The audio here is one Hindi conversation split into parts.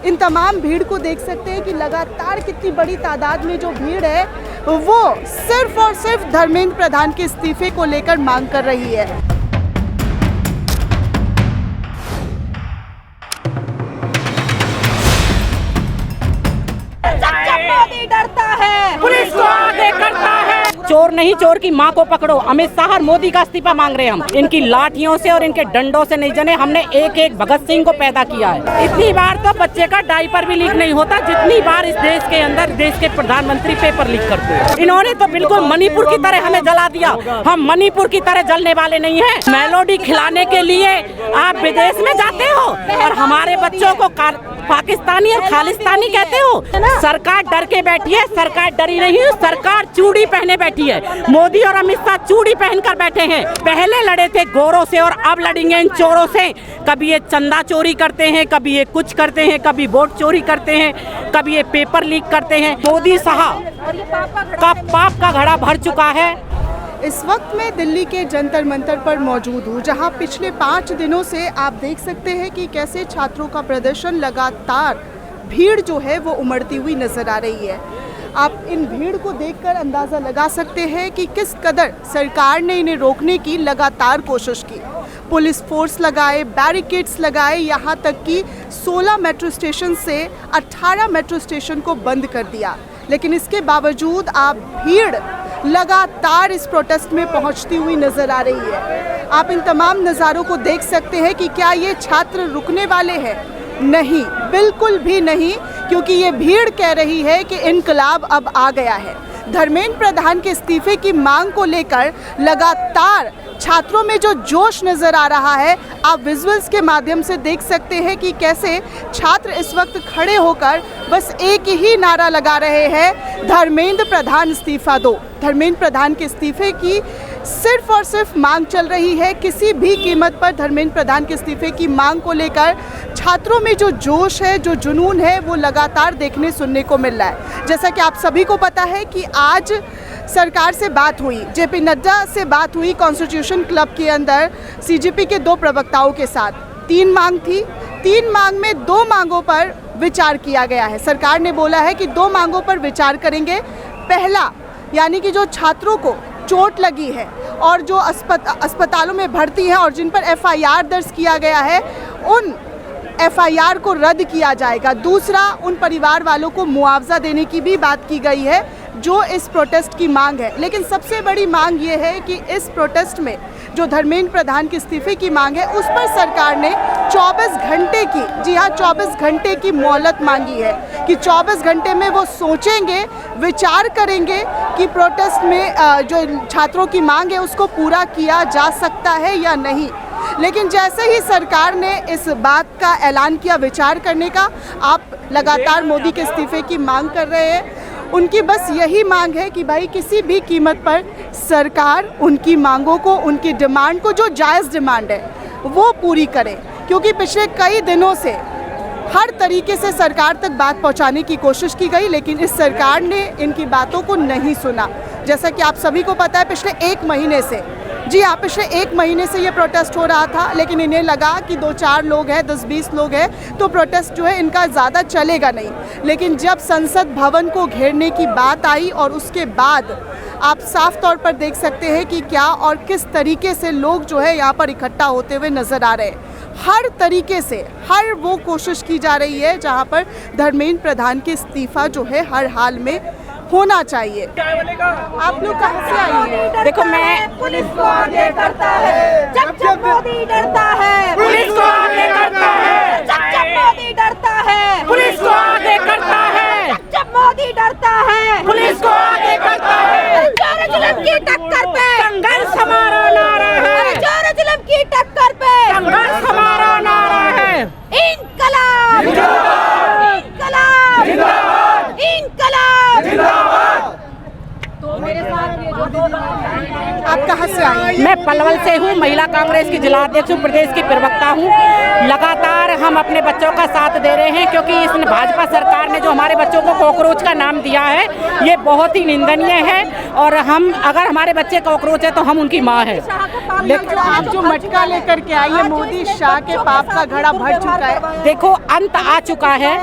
इन तमाम भीड़ को देख सकते हैं कि लगातार कितनी बड़ी तादाद में जो भीड़ है वो सिर्फ और सिर्फ धर्मेंद्र प्रधान के इस्तीफे को लेकर मांग कर रही है। मोदी डरता है, पुलिस को आगे करता है। चोर नहीं, चोर की माँ को पकड़ो। अमित शाह और मोदी का इस्तीफा मांग रहे हैं हम। इनकी लाठियों से और इनके डंडों से नहीं जने, हमने एक एक भगत सिंह को पैदा किया है। इतनी बार तो बच्चे का डायपर भी लीक नहीं होता जितनी बार इस देश के अंदर देश के प्रधानमंत्री पेपर लीक करते हैं। इन्होंने तो बिल्कुल मणिपुर की तरह हमें जला दिया। हम मणिपुर की तरह जलने वाले नहीं है। मेलोडी खिलाने के लिए आप विदेश में जाते हो और हमारे बच्चों को पाकिस्तानी और खालिस्तानी कहते हो। सरकार डर के बैठी है, सरकार डरी नहीं है, सरकार चूड़ी पहने बैठी है। मोदी और अमित शाह चूड़ी पहनकर बैठे हैं। पहले लड़े थे गोरों से और अब लड़ेंगे इन चोरों से। कभी ये चंदा चोरी करते हैं, कभी ये कुछ करते हैं, कभी वोट चोरी करते हैं, कभी ये पेपर लीक करते हैं। मोदी साहब का पाप का घड़ा भर चुका है। इस वक्त मैं दिल्ली के जंतर मंतर पर मौजूद हूँ, जहाँ पिछले 5 दिनों से आप देख सकते हैं कि कैसे छात्रों का प्रदर्शन लगातार भीड़ जो है वो उमड़ती हुई नजर आ रही है। आप इन भीड़ को देखकर अंदाज़ा लगा सकते हैं कि किस कदर सरकार ने इन्हें रोकने की लगातार कोशिश की। पुलिस फोर्स लगाए, बैरिकेड्स लगाए, यहाँ तक कि 16 मेट्रो स्टेशन से 18 मेट्रो स्टेशन को बंद कर दिया। लेकिन इसके बावजूद आप भीड़ लगातार इस प्रोटेस्ट में पहुंचती हुई नजर आ रही है। आप इन तमाम नज़ारों को देख सकते हैं कि क्या ये छात्र रुकने वाले हैं? नहीं, बिल्कुल भी नहीं, क्योंकि ये भीड़ कह रही है कि इनकलाब अब आ गया है। धर्मेंद्र प्रधान के इस्तीफे की मांग को लेकर लगातार छात्रों में जो जोश नज़र आ रहा है, आप विजुअल्स के माध्यम से देख सकते हैं कि कैसे छात्र इस वक्त खड़े होकर बस एक ही नारा लगा रहे हैं, धर्मेंद्र प्रधान इस्तीफा दो। धर्मेंद्र प्रधान के इस्तीफे की सिर्फ और सिर्फ मांग चल रही है। किसी भी कीमत पर धर्मेंद्र प्रधान के इस्तीफे की मांग को लेकर छात्रों में जो जोश है, जो जुनून है, वो लगातार देखने सुनने को मिल रहा है। जैसा कि आप सभी को पता है कि आज सरकार से बात हुई, जेपी नड्डा से बात हुई कॉन्स्टिट्यूशन क्लब के अंदर सीजेपी के 2 प्रवक्ताओं के साथ। 3 मांग थी, 3 मांग में 2 मांगों पर विचार किया गया है। सरकार ने बोला है कि 2 मांगों पर विचार करेंगे। पहला, यानी कि जो छात्रों को चोट लगी है और जो अस्पतालों में भर्ती हैं और जिन पर FIR दर्ज किया गया है, उन FIR को रद्द किया जाएगा। दूसरा, उन परिवार वालों को मुआवजा देने की भी बात की गई है, जो इस प्रोटेस्ट की मांग है। लेकिन सबसे बड़ी मांग ये है कि इस प्रोटेस्ट में जो धर्मेंद्र प्रधान के इस्तीफे की मांग है, उस पर सरकार ने 24 घंटे की, जी हाँ, 24 घंटे की मोहलत मांगी है कि 24 घंटे में वो सोचेंगे, विचार करेंगे कि प्रोटेस्ट में जो छात्रों की मांग है उसको पूरा किया जा सकता है या नहीं। लेकिन जैसे ही सरकार ने इस बात का ऐलान किया विचार करने का, आप लगातार मोदी के इस्तीफे की मांग कर रहे हैं। उनकी बस यही मांग है कि भाई किसी भी कीमत पर सरकार उनकी मांगों को, उनकी डिमांड को, जो जायज़ डिमांड है वो पूरी करे। क्योंकि पिछले कई दिनों से हर तरीके से सरकार तक बात पहुंचाने की कोशिश की गई, लेकिन इस सरकार ने इनकी बातों को नहीं सुना। जैसा कि आप सभी को पता है, पिछले 1 महीने से, जी हाँ, पिछले 1 महीने से ये प्रोटेस्ट हो रहा था, लेकिन इन्हें लगा कि 2-4 लोग हैं, 10-20 लोग हैं, तो प्रोटेस्ट जो है इनका ज़्यादा चलेगा नहीं। लेकिन जब संसद भवन को घेरने की बात आई और उसके बाद आप साफ तौर पर देख सकते हैं कि क्या और किस तरीके से लोग जो है यहाँ पर इकट्ठा होते हुए नज़र आ रहे हैं। हर तरीके से हर वो कोशिश की जा रही है जहाँ पर धर्मेंद्र प्रधान के इस्तीफा जो है हर हाल में होना चाहिए। आप लोग कहाँ से आए हैं? देखो, मैं पुलिस को आगे करता है, जब मोदी डरता है, पुलिस को आगे करता है, जब मोदी डरता है, पुलिस को आगे करता है, जब मोदी डरता है, पुलिस को आगे करता है। जोर जुल्म की टक्कर पे संघर्ष हमारा नारा है, जोर जुल्म की टक्कर पे संघर्ष हमारा नारा है। इनकलाब जिंदाबाद, इनकलाब जिंदाबाद, इनकलाब जिंदाबाद। तो मेरे साथ ये जो आप कहाँ से आए हैं? मैं पलवल से हूँ, महिला कांग्रेस की जिला अध्यक्ष हूँ, प्रदेश की प्रवक्ता कहता हूँ, लगातार हम अपने बच्चों का साथ दे रहे हैं, क्योंकि इस भाजपा सरकार ने जो हमारे बच्चों को कॉकरोच का नाम दिया है ये बहुत ही निंदनीय है। और हम, अगर हमारे बच्चे कॉकरोच है तो हम उनकी माँ है। लेकिन आप जो मटका लेकर के आई है, मोदी शाह के पाप का घड़ा भर चुका है। देखो, अंत आ चुका है,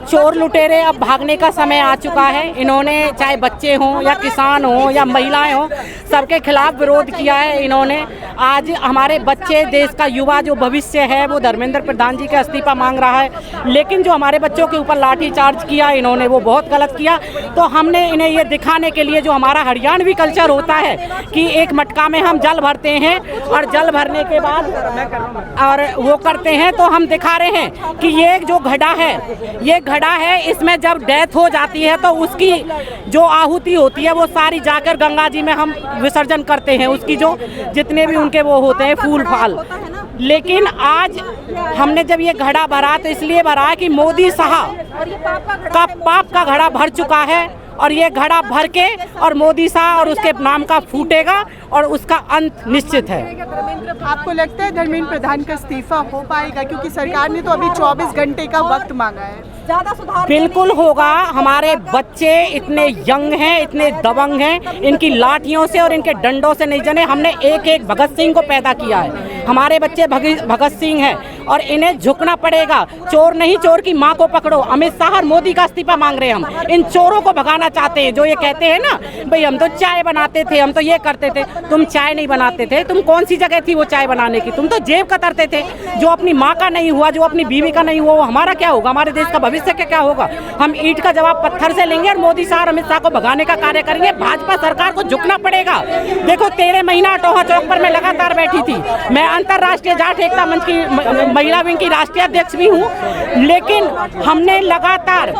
चोर लुटेरे अब भागने का समय आ चुका है। इन्होंने चाहे बच्चे हों या किसान हों या महिलाएं हों, सबके खिलाफ विरोध किया है इन्होंने। आज हमारे बच्चे, देश का युवा जो भविष्य है, वो धर्मेंद्र प्रधान जी का इस्तीफा मांग रहा है, लेकिन जो हमारे बच्चों के ऊपर लाठी चार्ज किया इन्होंने वो बहुत गलत किया। तो हमने इन्हें ये दिखाने के लिए, जो हमारा हरियाणवी कल्चर होता है कि एक मटका में हम जल भरते हैं और जल भरने के बाद और वो करते हैं, तो हम दिखा रहे हैं कि ये जो घड़ा है, ये घड़ा है, इसमें जब डेथ हो जाती है तो उसकी जो आहुति होती है वो सारी जाकर गंगा जी में हम विसर्जन करते हैं, उसकी जो जितने भी उनके वो होते हैं फूल फाल। लेकिन आज हमने जब ये घड़ा भरा तो इसलिए भरा कि मोदी साहब का पाप का घड़ा भर चुका है, और ये घड़ा भर के और मोदी साहब और उसके नाम का फूटेगा और उसका अंत निश्चित है। आपको लगता है धर्मेंद्र प्रधान का इस्तीफा हो पाएगा, क्योंकि सरकार ने तो अभी 24 घंटे का वक्त मांगा है? बिल्कुल होगा। हमारे बच्चे इतने यंग हैं, इतने दबंग हैं, इनकी लाठियों से और इनके डंडों से नहीं जने। हमने एक एक भगत सिंह को पैदा किया है। हमारे बच्चे भगत सिंह हैं और इन्हें झुकना पड़ेगा। चोर नहीं, चोर की माँ को पकड़ो। अमित शाह और मोदी का इस्तीफा मांग रहे हैं हम। इन चोरों को भगाना चाहते हैं, जो ये कहते हैं ना, भाई हम तो चाय बनाते थे, हम तो ये करते थे। तुम चाय नहीं बनाते थे, तुम कौन सी जगह थी वो चाय बनाने की? तुम तो जेब कतरते थे। जो अपनी माँ का नहीं हुआ, जो अपनी बीवी का नहीं हुआ, वो हमारा क्या होगा? हमारे देश का भविष्य क्या होगा? हम ईंट का जवाब पत्थर से लेंगे और मोदी शाह और अमित शाह को भगाने का कार्य करेंगे। भाजपा सरकार को झुकना पड़ेगा। देखो, 13 महीना टोहा चौक पर मैं लगातार बैठी थी। मैं अंतर्राष्ट्रीय जाट एकता मंच की महिला विंग की राष्ट्रीय अध्यक्ष भी हूँ, लेकिन हमने लगातार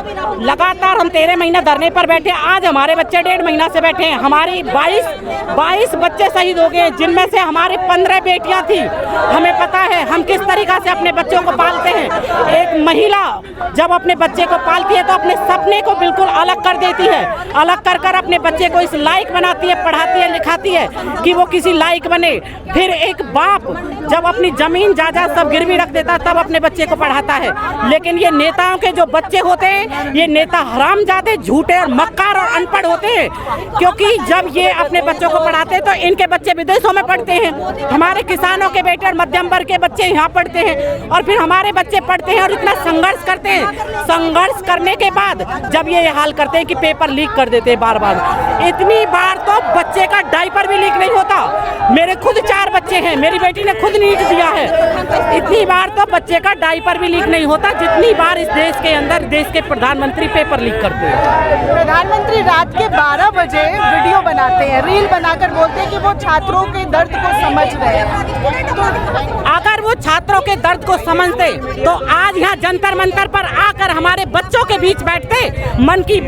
हम 13 महीना धरने पर बैठे। आज हमारे बच्चे 1.5 महीना से बैठे हैं। हमारी 22 बच्चे शहीद हो गए, जिनमें से हमारी 15 बेटियां थी। हमें पता है हम किस तरीका से अपने बच्चों को पालते हैं। एक महिला जब अपने बच्चे को पालती है तो अपने सपने को बिल्कुल अलग कर देती है, अलग कर अपने बच्चे को इस लायक बनाती है, पढ़ाती है, लिखाती है कि वो किसी लायक बने। फिर एक बाप जब अपनी जमीन जायदाद सब गिरवी रख देता तब अपने बच्चे को पढ़ाता है। लेकिन ये नेताओं के जो बच्चे होते हैं, ये नेता हरामजादे, झूठे और मक्कार और अनपढ़ होते हैं, क्योंकि जब ये अपने बच्चों को पढ़ाते हैं तो इनके बच्चे विदेशों में पढ़ते हैं। हमारे किसानों के बेटे और मध्यम वर्ग के बच्चे यहाँ पढ़ते हैं और फिर हमारे बच्चे पढ़ते हैं और इतना संघर्ष करते हैं। संघर्ष करने के बाद जब ये हाल करते हैं कि पेपर लीक कर देते हैं बार बार। इतनी बार तो बच्चे का डायपर भी लीक नहीं होता। मेरे खुद 4 बच्चे हैं, मेरी बेटी ने खुद नीट दिया है। इतनी बार तो बच्चे का डायपर भी लीक नहीं होता जितनी बार इस देश के अंदर देश के प्रधानमंत्री पेपर लीक करते हैं। प्रधानमंत्री रात के 12 बजे वीडियो बनाते हैं, रील बनाकर बोलते हैं कि वो छात्रों के दर्द को समझ रहे हैं। तो अगर वो छात्रों के दर्द को समझते तो आज यहाँ जंतर मंतर पर आकर हमारे बच्चों के बीच बैठते। मन की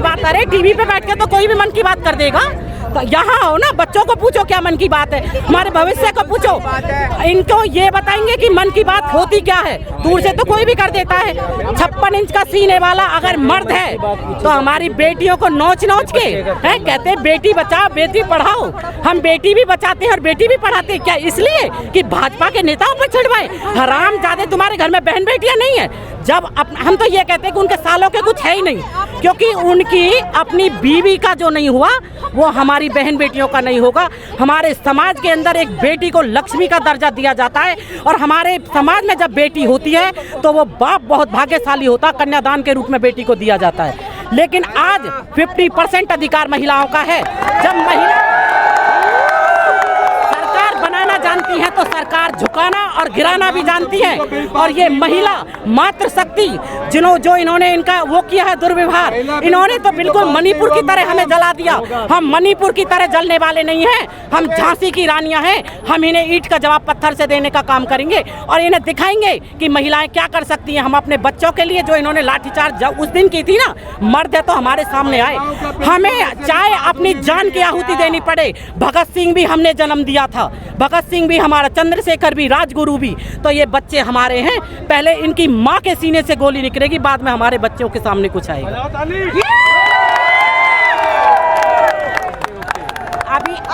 बात, अरे टीवी पे बैठ के तो कोई भी मन की बात कर देगा। तो यहाँ हो ना, बच्चों को पूछो क्या मन की बात है, हमारे भविष्य को पूछो, इनको ये बताएंगे कि मन की बात होती क्या है। दूर से तो कोई भी कर देता है। 56 इंच का सीने वाला अगर मर्द है तो हमारी बेटियों को नोच के है, कहते हैं बेटी बचाओ बेटी पढ़ाओ। हम बेटी भी बचाते हैं और बेटी भी पढ़ाते हैं। क्या इसलिए कि भाजपा के नेताओं पर चढ़वाए? हरामजादे, तुम्हारे घर में बहन बेटियां नहीं है? जब हम तो ये कहते हैं कि उनके सालों के कुछ है ही नहीं, क्योंकि उनकी अपनी बीवी का जो नहीं हुआ वो हमारी बहन बेटियों का नहीं होगा। हमारे समाज के अंदर एक बेटी को लक्ष्मी का दर्जा दिया जाता है और हमारे समाज में जब बेटी होती है तो वो बाप बहुत भाग्यशाली होता, कन्यादान के रूप में बेटी को दिया जाता है। लेकिन आज 50% अधिकार महिलाओं का है। जब महिला सरकार बनाना जानती है तो सरकार झुकाना और गिराना भी जानती है। और ये महिला मातृशक्ति जो इन्होंने इनका वो किया है दुर्व्यवहार, इन्होंने तो बिल्कुल मणिपुर की तरह हमें जला दिया। हम मणिपुर की तरह जलने वाले नहीं हैं, हम झांसी की रानियां हैं। हम इन्हें ईंट का जवाब पत्थर से देने का काम करेंगे और इन्हें दिखाएंगे कि महिलाएं क्या कर सकती हैं। हम अपने बच्चों के लिए जो इन्होंने लाठीचार्ज उस दिन की थी ना, मर्द है तो हमारे सामने आए। हमें चाहे अपनी जान की आहुति देनी पड़े। भगत सिंह भी हमने जन्म दिया था, भगत सिंह भी हमारा, चंद्रशेखर भी, राजगुरु भी। तो ये बच्चे हमारे हैं। पहले इनकी माँ के सीने से गोली निकलेगी, बाद में हमारे बच्चों के सामने कुछ आएगा।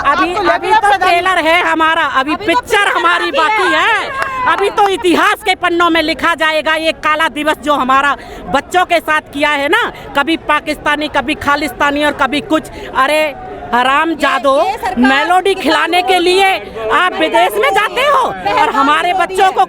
अभी तो ट्रेलर है हमारा, अभी पिक्चर हमारी बाकी है। अभी तो इतिहास के पन्नों में लिखा जाएगा ये काला दिवस जो हमारा बच्चों के साथ किया है ना, कभी पाकिस्तानी, कभी खालिस्तानी और कभी कुछ। अरे हराम जादो, मेलोडी खिलाने के लिए आप विदेश में जाते हो और हमारे बच्चों को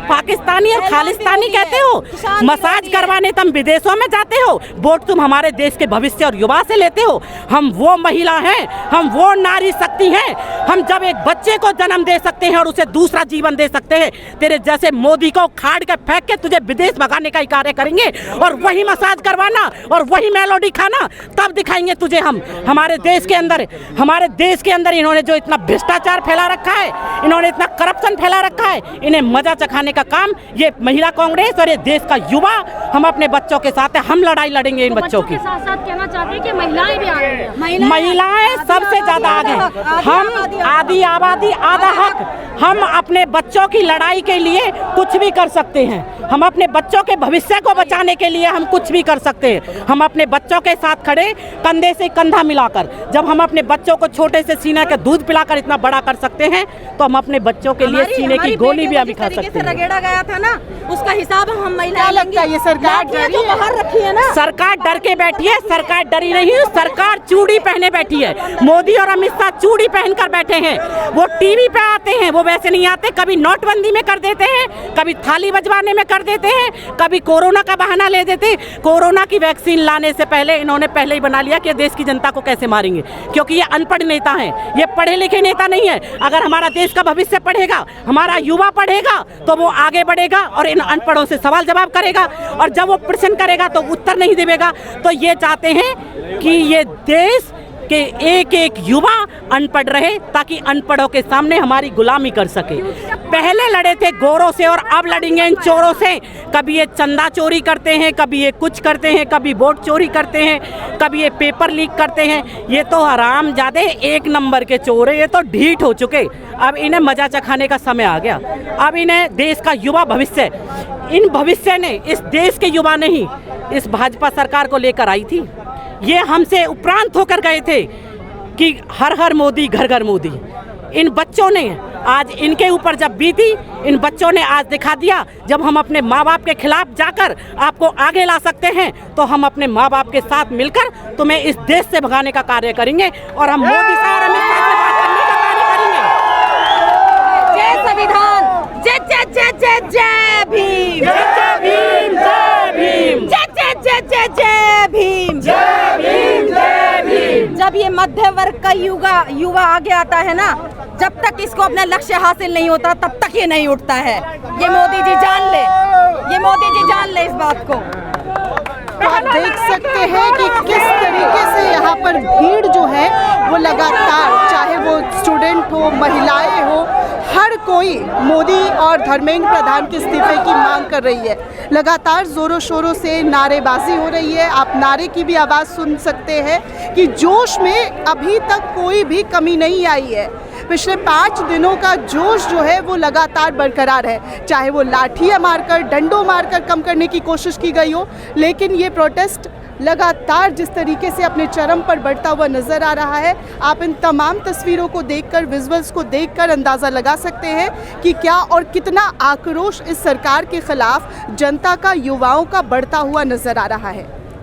पाकिस्तानी और खालिस्तानी कहते हो। मसाज करवाने तुम विदेशों में जाते हो, वोट तुम हमारे देश के भविष्य और युवा से लेते हो। हम वो महिला हैं, हम वो नारी शक्ति हैं, हम जब एक बच्चे को जन्म दे सकते हैं और उसे दूसरा जीवन दे सकते हैं, तेरे जैसे मोदी को खाड़ के फेंक के तुझे विदेश भगाने का ही कार्य करेंगे और वही मसाज करवाना और वही मेलोडी खाना, तब दिखाएंगे तुझे हम। हमारे देश के अंदर इन्होंने जो इतना भ्रष्टाचार फैला रखा है, इन्होंने इतना करप्शन फैला रखा है, इन्हें मजा चखाने का काम ये महिला कांग्रेस और ये देश का युवा, हम अपने बच्चों के साथ है, हम लड़ाई लड़ेंगे इन बच्चों की। साथ साथ कहना चाहते हैं कि महिलाएं भी आगे हैं, महिलाएं सबसे ज्यादा आगे हैं। हम आधी आबादी आधा हक, हम अपने बच्चों की लड़ाई के लिए कुछ भी कर सकते हैं। हम अपने बच्चों के भविष्य को बचाने के लिए हम कुछ भी कर सकते हैं। हम अपने बच्चों के साथ खड़े, कंधे से कंधा मिलाकर। जब हम अपने बच्चों को छोटे से सीने का दूध पिलाकर इतना बड़ा कर सकते हैं, तो हम अपने बच्चों के लिए सीने की गोली भी अभी खा सकते हैं। रगड़ा गया था ना, उसका हिसाब हम महिलाएं लगता है ये सरकार डरी है? बाहर रखी है ना, सरकार डर के बैठी है। सरकार डरी नहीं है, सरकार चूड़ी पहने बैठी है। मोदी और अमित शाह चूड़ी पहनकर बैठे हैं। वो टीवी पे आते हैं, वो वैसे नहीं आते। कभी नोटबंदी में कर देते हैं, कभी थाली बजवाने में कर देते हैं, कभी कोरोना का बहाना ले देते हैं। कोरोना की वैक्सीन लाने से पहले इन्होंने पहले ही बना लिया कि देश की जनता को कैसे मारेंगे, क्योंकि ये अनपढ़ नेता हैं, ये पढ़े लिखे नेता नहीं है। अगर हमारा देश का भविष्य पढ़ेगा, हमारा युवा पढ़ेगा, तो वो आगे बढ़ेगा और इन अनपढ़ों से सवाल जवाब करेगा। और जब वो प्रश्न करेगा तो उत्तर नहीं देगा। तो ये चाहते हैं कि ये देश के एक एक युवा अनपढ़ रहे, ताकि अनपढ़ों के सामने हमारी गुलामी कर सके। पहले लड़े थे गोरों से और अब लड़ेंगे इन चोरों से। कभी ये चंदा चोरी करते हैं, कभी ये कुछ करते हैं, कभी वोट चोरी करते हैं, कभी ये पेपर लीक करते हैं। ये तो हरामजादे एक नंबर के चोर है, ये तो ढीठ हो चुके। अब इन्हें मजा चखाने का समय आ गया। अब इन्हें देश का युवा भविष्य, इन भविष्य ने इस देश के युवा ने ही इस भाजपा सरकार को लेकर आई थी। ये हमसे उपरांत होकर गए थे कि हर हर मोदी घर घर मोदी। इन बच्चों ने आज इनके ऊपर जब बीती, इन बच्चों ने आज दिखा दिया, जब हम अपने माँ बाप के खिलाफ जाकर आपको आगे ला सकते हैं, तो हम अपने माँ बाप के साथ मिलकर तुम्हें इस देश से भगाने का कार्य करेंगे और हम मोदी साहब से बात करने का कार्य करेंगे। जय संविधान, जय जय जय जय जय भीम, जय भीम, जय भीम, जय जय जय जय जय भीम, जय भीम, जय भीम। जब ये मध्य वर्ग का युवा आगे आता है ना, जब तक इसको अपना लक्ष्य हासिल नहीं होता, तब तक ये नहीं उठता है। ये मोदी जी जान ले, ये मोदी जी जान ले इस बात को। तो आप देख सकते हैं कि किस तरीके से यहाँ पर भीड़ जो है वो लगातार, चाहे वो स्टूडेंट हो, महिलाएं हो, हर कोई मोदी और धर्मेंद्र प्रधान के इस्तीफे की मांग कर रही है। लगातार जोरों शोरों से नारेबाजी हो रही है। आप नारे की भी आवाज़ सुन सकते हैं कि जोश में अभी तक कोई भी कमी नहीं आई है। पिछले 5 दिनों का जोश जो है वो लगातार बरकरार है, चाहे वो लाठियाँ मारकर, डंडों मारकर कम करने की कोशिश की गई हो, लेकिन ये प्रोटेस्ट लगातार जिस तरीके से अपने चरम पर बढ़ता हुआ नज़र आ रहा है, आप इन तमाम तस्वीरों को देखकर, विजुअल्स को देखकर अंदाज़ा लगा सकते हैं कि क्या और कितना आक्रोश इस सरकार के खिलाफ जनता का, युवाओं का बढ़ता हुआ नज़र आ रहा है।